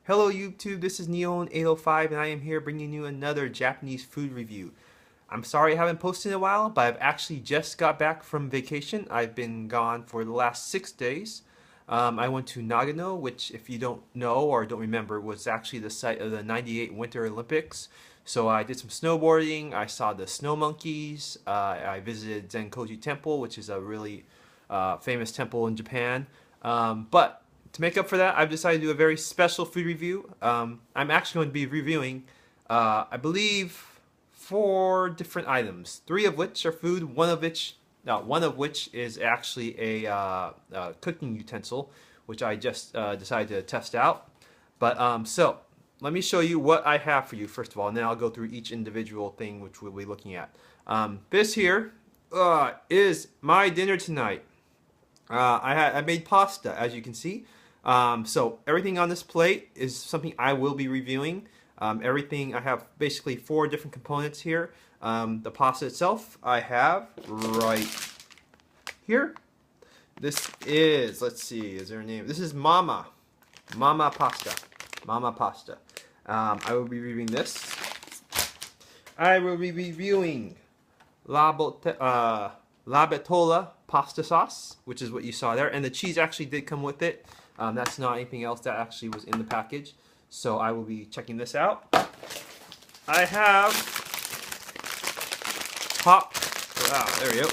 Hello YouTube, this is Neon805 and I am here bringing you another Japanese food review. I'm sorry I haven't posted in a while, but I've actually just got back from vacation. I've been gone for the last 6 days. I went to Nagano, which if you don't know or don't remember, was actually the site of the '98 Winter Olympics. So I did some snowboarding, I saw the snow monkeys, I visited Zenkoji Temple, which is a really famous temple in Japan. But to make up for that, I've decided to do a very special food review. I'm actually going to be reviewing, I believe, 4 different items. 3 of which are food. One of which is actually a cooking utensil, which I just decided to test out. But so let me show you what I have for you first of all, and then I'll go through each individual thing which we'll be looking at. This here is my dinner tonight. I made pasta, as you can see. So everything on this plate is something I will be reviewing. Everything, I have basically 4 different components here. The pasta itself I have right here. This is, let's see, is there a name? This is Mama Pasta. Mama Pasta. I will be reviewing this. I will be reviewing La Bettola pasta sauce, which is what you saw there, and the cheese actually did come with it. That's not anything else that actually was in the package, so I will be checking this out. I have there we go,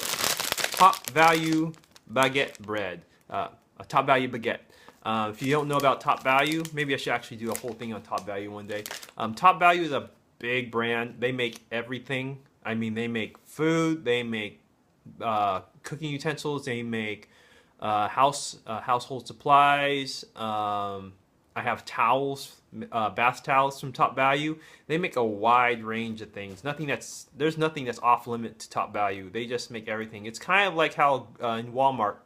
Top Value baguette bread, a Top Value baguette. If you don't know about Top Value, maybe I should actually do a whole thing on Top Value one day. Top Value is a big brand. They make everything. I mean, they make food, they make cooking utensils, they make household supplies. I have towels, bath towels from Top Value. They make a wide range of things. There's nothing that's off limit to Top Value. They just make everything. It's kind of like how in Walmart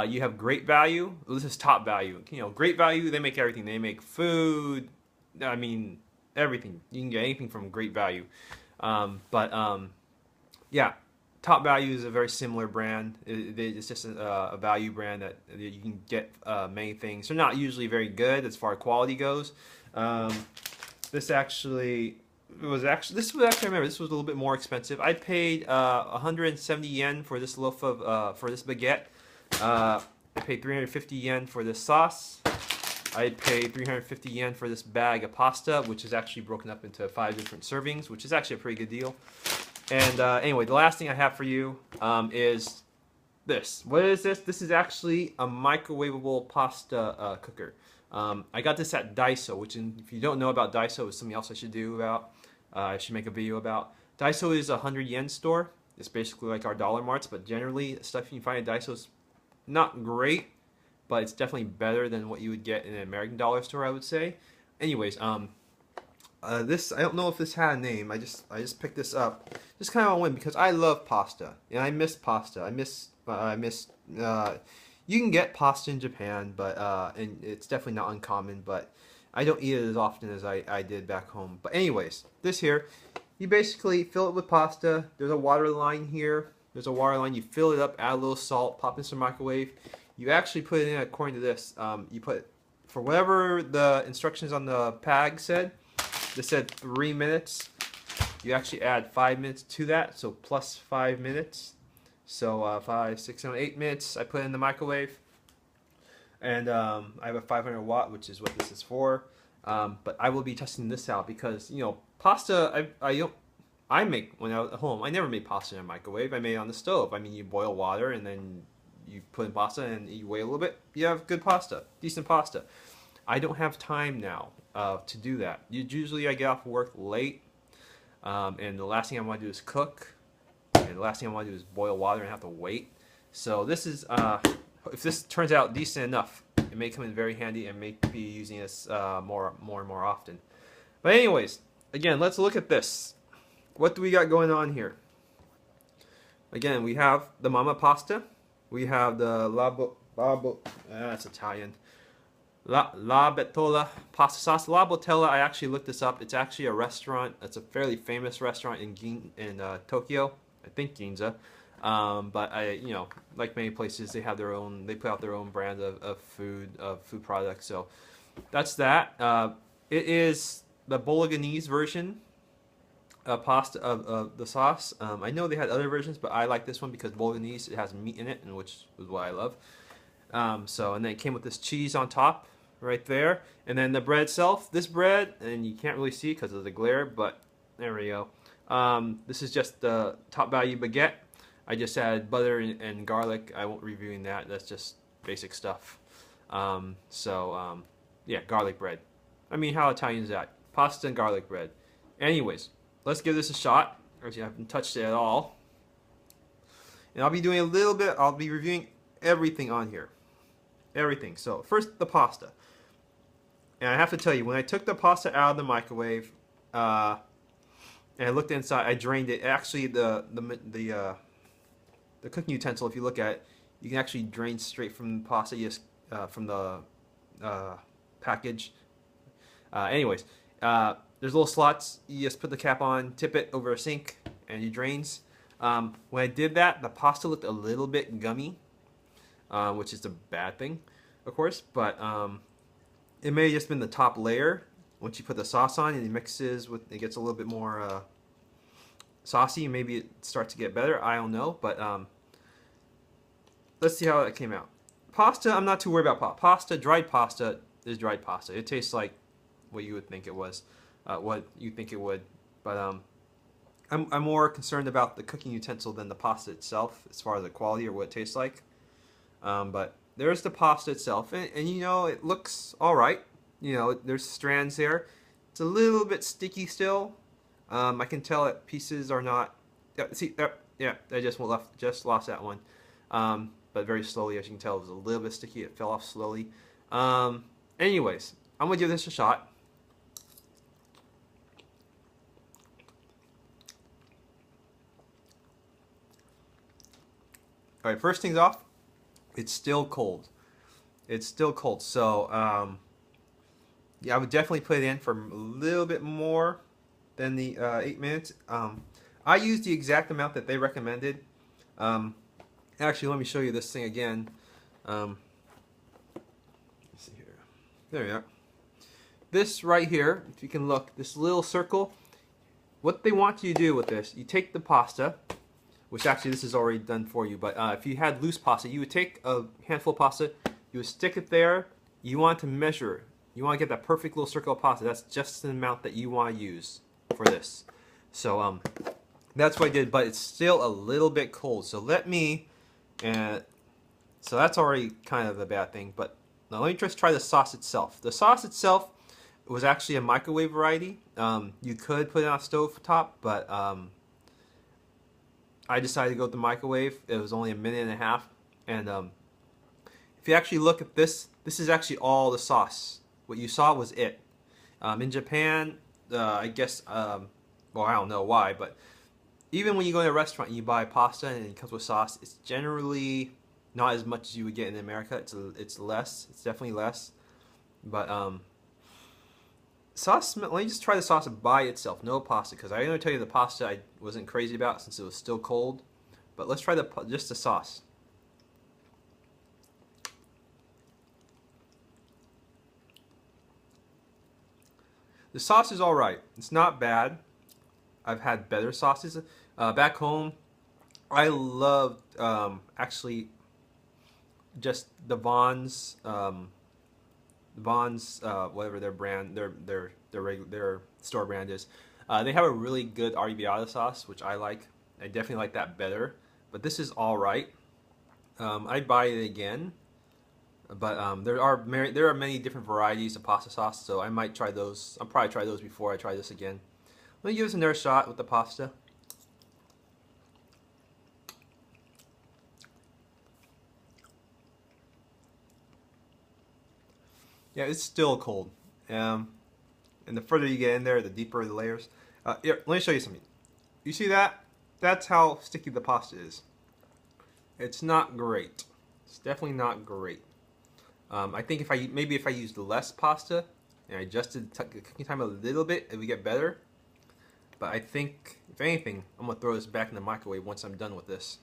you have Great Value. Well, this is Top Value. You know, Great Value, they make everything. They make food. I mean, everything. You can get anything from Great Value. Yeah. Top Value is a very similar brand. It's just a value brand that you can get many things. They're not usually very good as far as quality goes. This was actually I remember this was a little bit more expensive. I paid 170 yen for this loaf of for this baguette. I paid 350 yen for this sauce. I paid 350 yen for this bag of pasta, which is actually broken up into 5 different servings, which is actually a pretty good deal. And anyway, the last thing I have for you is this. What is this? This is actually a microwavable pasta cooker. I got this at Daiso, which if you don't know about Daiso, is something else I should do about. I should make a video about. Daiso is a 100 yen store. It's basically like our Dollar Marts, but generally stuff you can find at Daiso is not great, but it's definitely better than what you would get in an American Dollar store, I would say. Anyways, this, I don't know if this had a name. I just picked this up just kind of on whim because I love pasta and I miss pasta. I miss you can get pasta in Japan, but and it's definitely not uncommon, but I don't eat it as often as I did back home. But anyways, this here, you basically fill it with pasta. There's a water line here. There's a water line. You fill it up, add a little salt, pop in some microwave. You actually put it in according to this. You put, for whatever the instructions on the pag said. This said 3 minutes. You actually add 5 minutes to that, so plus 5 minutes. So 5, 6, 7, 8 minutes. I put it in the microwave, and I have a 500 watt, which is what this is for. But I will be testing this out because pasta I make when I was at home. I never made pasta in a microwave. I made it on the stove. I mean, you boil water and then you put in pasta and you wait a little bit. You have good pasta, decent pasta. I don't have time now to do that. Usually I get off work late, and the last thing I want to do is cook, and the last thing I want to do is boil water and have to wait. So this is, if this turns out decent enough, it may come in very handy and may be using this more and more often. But anyways, again, let's look at this. What do we got going on here? Again, we have the Mama Pasta. We have the that's Italian. La Bettola pasta sauce. La Bettola, I actually looked this up. It's actually a restaurant. It's a fairly famous restaurant in Tokyo. I think Ginza. But like many places, they have their own. They put out their own brand of food products. So that's that. It is the Bolognese version pasta of the sauce. I know they had other versions, but I like this one because Bolognese, it has meat in it, and which is what I love. And then it came with this cheese on top right there, and then the bread itself. This bread, and you can't really see because of the glare, but there we go. This is just the Top Value baguette. I just added butter and garlic. I won't reviewing that. That's just basic stuff. Yeah, garlic bread. I mean, how Italian is that? Pasta and garlic bread. Anyways, let's give this a shot. Actually, I haven't touched it at all. And I'll be doing a little bit, I'll be reviewing everything on here. Everything. So, first, the pasta. And I have to tell you, when I took the pasta out of the microwave, and I looked inside, I drained it. Actually, the cooking utensil, if you look at it, you can actually drain straight from the pasta, just from the package. Anyways, there's little slots. You just put the cap on, tip it over a sink, and it drains. When I did that, the pasta looked a little bit gummy, which is a bad thing, of course. But it may have just been the top layer. Once you put the sauce on and it mixes with, it gets a little bit more saucy. Maybe it starts to get better. I don't know, but let's see how that came out. Pasta, I'm not too worried about pasta. Dried pasta is dried pasta. It tastes like what you would think it was, what you think it would. But I'm more concerned about the cooking utensil than the pasta itself, as far as the quality or what it tastes like. But there's the pasta itself, and you know, it looks all right. You know, there's strands there. It's a little bit sticky still. I can tell that pieces are not. Yeah, see, yeah, I just lost that one. But very slowly, as you can tell, it was a little bit sticky. It fell off slowly. Anyways, I'm gonna give this a shot. All right, first things off, it's still cold. It's still cold, so yeah, I would definitely put it in for a little bit more than the 8 minutes. I used the exact amount that they recommended. Actually, let me show you this thing again. Let's see here. There we are. This right here, if you can look, this little circle, what they want you to do with this, you take the pasta, which actually this is already done for you, but if you had loose pasta, you would take a handful of pasta, you would stick it there, you want to measure, you want to get that perfect little circle of pasta. That's just the amount that you want to use for this. So that's what I did, but it's still a little bit cold. So let me, so that's already kind of a bad thing, but now let me just try the sauce itself. The sauce itself was actually a microwave variety. You could put it on a stove top, but I decided to go with the microwave. It was only a minute and a half, and if you actually look at this, this is actually all the sauce. What you saw was it. In Japan, I guess, well, I don't know why, but even when you go to a restaurant and you buy pasta and it comes with sauce, it's generally not as much as you would get in America. It's less. It's definitely less. But sauce, let me just try the sauce by itself, no pasta, because I didn't tell you the pasta I wasn't crazy about since it was still cold. But let's try just the sauce. The sauce is alright. It's not bad. I've had better sauces. Back home, I loved actually just the Vons, whatever their brand, their store brand is. They have a really good arrabbiata sauce, which I like. I definitely like that better. But this is all right. I'd buy it again. But there are many different varieties of pasta sauce, so I might try those. I'll probably try those before I try this again. Let me give this another shot with the pasta. Yeah, it's still cold. And the further you get in there, the deeper the layers. Here, let me show you something. You see that? That's how sticky the pasta is. It's not great. It's definitely not great. I think if I used less pasta and I adjusted the cooking time a little bit, it would get better. But I think, if anything, I'm gonna throw this back in the microwave once I'm done with this.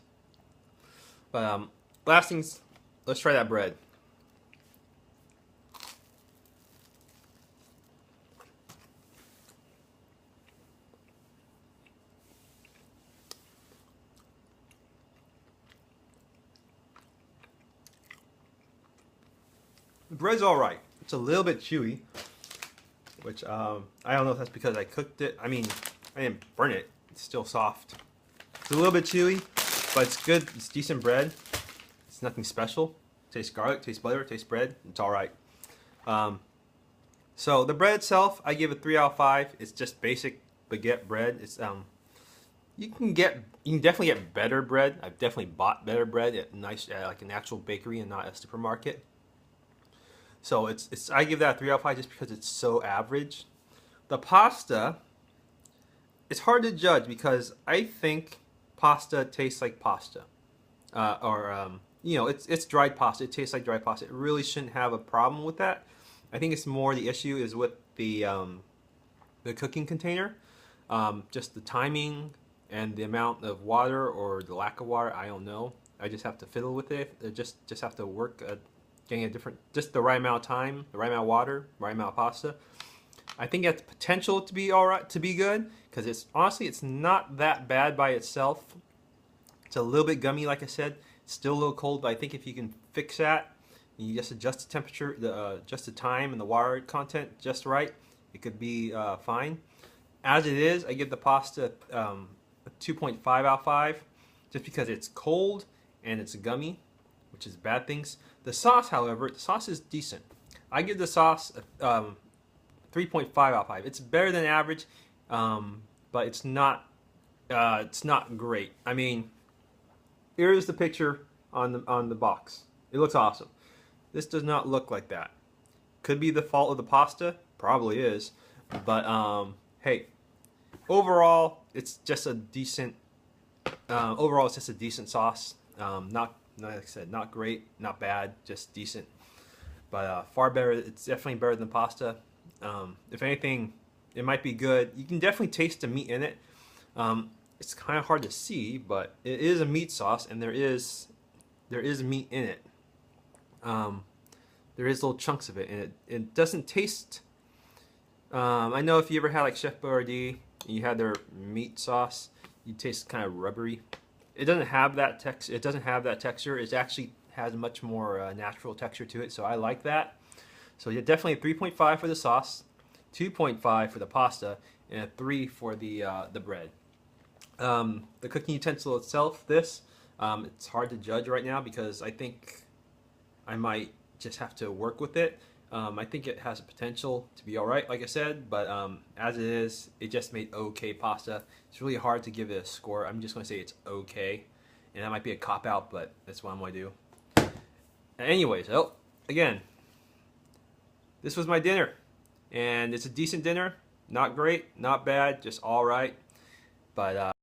But last things, let's try that bread. The bread's all right. It's a little bit chewy, which I don't know if that's because I cooked it. I mean, I didn't burn it. It's still soft. It's a little bit chewy, but it's good. It's decent bread. It's nothing special. Tastes garlic, tastes butter, tastes bread. It's all right. So the bread itself, I give it 3 out of 5. It's just basic baguette bread. It's you can definitely get better bread. I've definitely bought better bread at like an actual bakery and not a supermarket. So I give that a 3 out of 5 just because it's so average. The pasta, it's hard to judge because I think pasta tastes like pasta, you know, it's dried pasta. It tastes like dried pasta. It really shouldn't have a problem with that. I think it's more the issue is with the cooking container, just the timing and the amount of water or the lack of water. I don't know. I just have to fiddle with it. I just have to work at getting just the right amount of time, the right amount of water, right amount of pasta. I think it has potential to be all right, to be good, because it's honestly it's not that bad by itself. It's a little bit gummy, like I said. It's still a little cold, but I think if you can fix that, you just adjust the temperature, just the time and the water content just right, it could be fine. As it is, I give the pasta a 2.5 out of 5, just because it's cold and it's gummy, which is bad things. The sauce, however, the sauce is decent. I give the sauce a 3.5 out of 5. It's better than average, but it's not great. I mean, here's the picture on the box. It looks awesome. This does not look like that. Could be the fault of the pasta, probably is, but hey, overall it's just a decent. Overall, it's just a decent sauce. Not like I said, not great, not bad, just decent. But far better. It's definitely better than pasta. If anything, it might be good. You can definitely taste the meat in it. It's kind of hard to see, but it is a meat sauce, and there is meat in it. There is little chunks of it, and it doesn't taste. I know if you ever had like Chef Boyardee, and you had their meat sauce, you taste kind of rubbery. It doesn't have that texture. It doesn't have that texture. It actually has much more natural texture to it, so I like that. So yeah, definitely a 3.5 for the sauce, 2.5 for the pasta, and a 3 for the bread. The cooking utensil itself, it's hard to judge right now because I think I might just have to work with it. I think it has a potential to be alright, like I said, but as it is, it just made okay pasta. It's really hard to give it a score. I'm just going to say it's okay, and that might be a cop-out, but that's what I'm going to do. Anyways, again, this was my dinner, and it's a decent dinner. Not great, not bad, just alright, but